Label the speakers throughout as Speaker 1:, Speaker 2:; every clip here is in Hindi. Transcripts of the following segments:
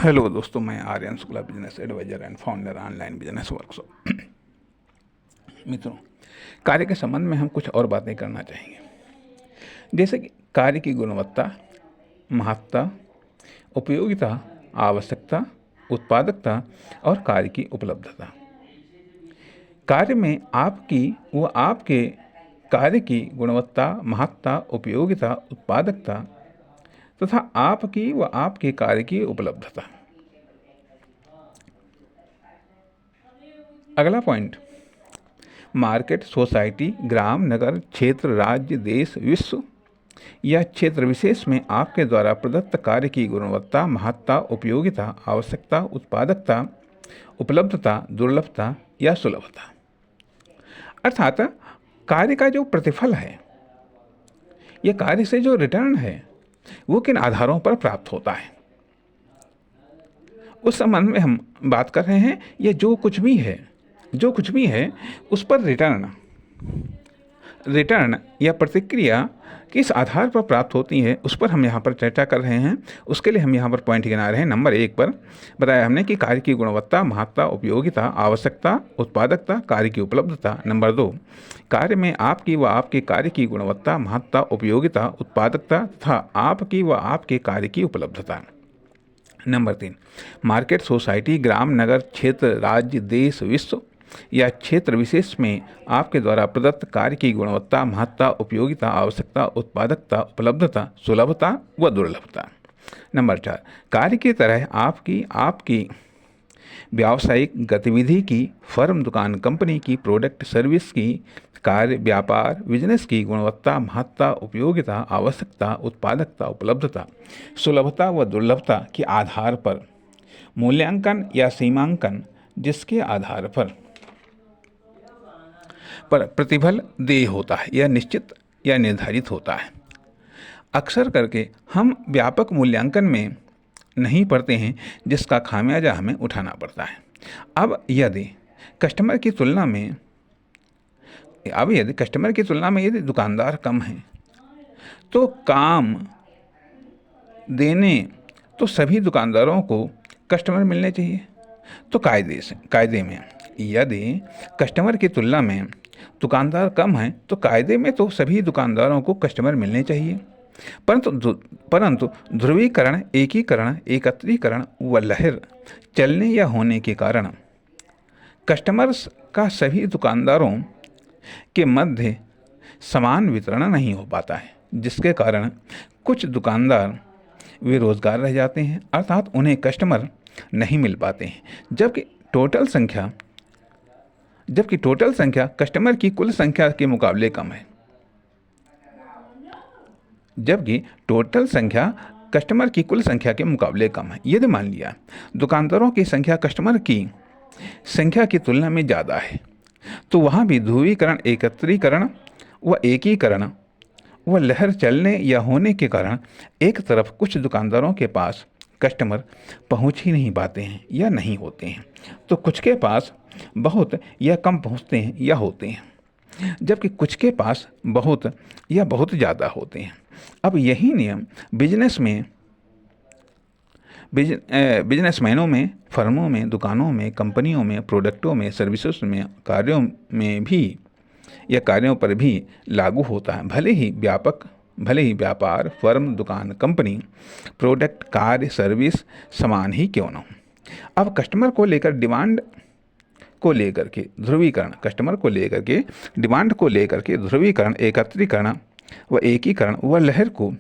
Speaker 1: हेलो दोस्तों, मैं Aryan Shukla, business advisor and founder online business workshop. मित्रों, कार्य के संबंध में हम कुछ और बातें करना चाहेंगे, जैसे कि कार्य की गुणवत्ता, महत्ता, उपयोगिता, आवश्यकता, उत्पादकता और कार्य की उपलब्धता। कार्य में आपके कार्य की गुणवत्ता, महत्ता, उपयोगिता, उत्पादकता तथा आपके कार्य की उपलब्धता। अगला पॉइंट, मार्केट, सोसाइटी, ग्राम, नगर, क्षेत्र, राज्य, देश, विश्व या क्षेत्र विशेष में आपके द्वारा प्रदत्त कार्य की गुणवत्ता, महत्ता, उपयोगिता, आवश्यकता, उत्पादकता, उपलब्धता, दुर्लभता या सुलभता। अर्थात कार्य का जो प्रतिफल है या कार्य से जो रिटर्न है वो किन आधारों पर प्राप्त होता है, उस संबंध में हम बात कर रहे हैं। या जो कुछ भी है उस पर रिटर्न या प्रतिक्रिया किस आधार पर प्राप्त होती है, उस पर हम यहाँ पर चर्चा कर रहे हैं। उसके लिए हम यहाँ पर पॉइंट गिना रहे हैं। नंबर 1 पर बताया हमने कि कार्य की गुणवत्ता, महत्ता, उपयोगिता, आवश्यकता, उत्पादकता, कार्य की उपलब्धता। नंबर 2, कार्य में आपके कार्य की गुणवत्ता, महत्ता, उपयोगिता, उत्पादकता तथा आपके कार्य की उपलब्धता। नंबर 3, मार्केट, सोसाइटी, ग्राम, नगर, क्षेत्र, राज्य, देश, विश्व या क्षेत्र विशेष में आपके द्वारा प्रदत्त कार्य की गुणवत्ता, महत्ता, उपयोगिता, आवश्यकता, उत्पादकता, उपलब्धता, सुलभता व दुर्लभता। नंबर 4, कार्य की तरह आपकी व्यावसायिक गतिविधि की, फर्म, दुकान, कंपनी की, प्रोडक्ट, सर्विस की, कार्य, व्यापार, बिजनेस की गुणवत्ता, महत्ता, उपयोगिता, आवश्यकता, उत्पादकता, उपलब्धता, सुलभता व दुर्लभता के आधार पर मूल्यांकन या सीमांकन, जिसके आधार पर प्रतिफल देय होता है या निश्चित या निर्धारित होता है। अक्सर करके हम व्यापक मूल्यांकन में नहीं पड़ते हैं, जिसका खामियाजा हमें उठाना पड़ता है। अब यदि कस्टमर की तुलना में यदि दुकानदार कम हैं, तो काम देने तो सभी दुकानदारों को कस्टमर मिलने चाहिए। तो कायदे में यदि कस्टमर की तुलना में दुकानदार कम हैं, तो कायदे में तो सभी दुकानदारों को कस्टमर मिलने चाहिए। परंतु ध्रुवीकरण, एकीकरण, एकत्रीकरण व लहर चलने या होने के कारण कस्टमर्स का सभी दुकानदारों के मध्य समान वितरण नहीं हो पाता है, जिसके कारण कुछ दुकानदार बेरोजगार रह जाते हैं, अर्थात उन्हें कस्टमर नहीं मिल पाते हैं। जबकि टोटल संख्या कस्टमर की कुल संख्या के मुकाबले कम है। यदि मान लिया दुकानदारों की संख्या कस्टमर की संख्या की तुलना में ज़्यादा है, तो वहाँ भी ध्रुवीकरण, एकत्रीकरण व एकीकरण व लहर चलने या होने के कारण एक तरफ कुछ दुकानदारों के पास कस्टमर पहुंच ही नहीं पाते हैं या नहीं होते हैं, तो कुछ के पास बहुत या कम पहुंचते हैं या होते हैं, जबकि कुछ के पास बहुत या बहुत ज़्यादा होते हैं। अब यही नियम बिजनेसमैनों में, फर्मों में, दुकानों में, कंपनियों में, प्रोडक्टों में, सर्विसेज में, कार्यों पर भी लागू होता है। भले ही व्यापार, फर्म, दुकान, कंपनी, प्रोडक्ट, कार्य, सर्विस समान ही क्यों न हो। अब कस्टमर को लेकर डिमांड को लेकर के ध्रुवीकरण, एकत्रीकरण व एकीकरण व लहर को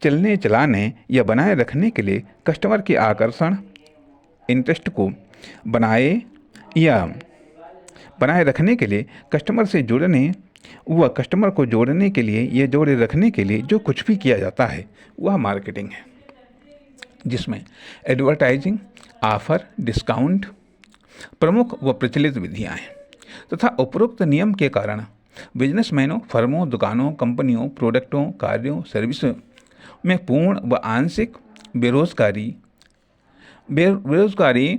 Speaker 1: चलने, चलाने या बनाए रखने के लिए कस्टमर के आकर्षण, इंटरेस्ट को बनाए रखने के लिए, कस्टमर से जुड़ने व कस्टमर को जोड़ने के लिए या जोड़े रखने के लिए जो कुछ भी किया जाता है वह मार्केटिंग है, जिसमें एडवर्टाइजिंग, ऑफर, डिस्काउंट प्रमुख व प्रचलित विधियां हैं। तथा उपरोक्त नियम के कारण बिजनेसमैनों, फर्मों, दुकानों, कंपनियों, प्रोडक्टों, कार्यों, सर्विस में पूर्ण व आंशिक बेरोजगारी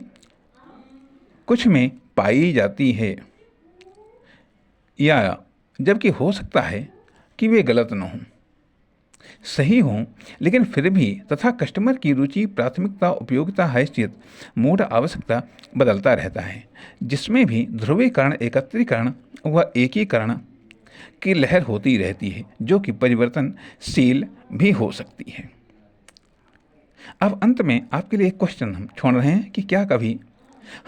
Speaker 1: कुछ में पाई जाती है, या जबकि हो सकता है कि वे गलत न हों। सही हों, लेकिन फिर भी तथा कस्टमर की रुचि, प्राथमिकता, उपयोगिता, हैसियत, मूड, आवश्यकता बदलता रहता है, जिसमें भी ध्रुवीकरण, एकत्रीकरण व एकीकरण की लहर होती रहती है, जो कि परिवर्तनशील भी हो सकती है। अब अंत में आपके लिए एक क्वेश्चन हम छोड़ रहे हैं कि क्या कभी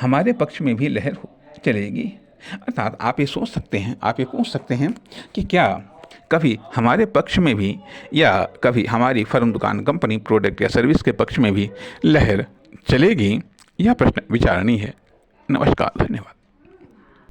Speaker 1: हमारे पक्ष में भी लहर चलेगी? अर्थात आप ये सोच सकते हैं, आप ये पूछ सकते हैं कि क्या कभी हमारे पक्ष में भी या कभी हमारी फर्म, दुकान, कंपनी, प्रोडक्ट या सर्विस के पक्ष में भी लहर चलेगी? यह प्रश्न विचारणीय है। नमस्कार, धन्यवाद।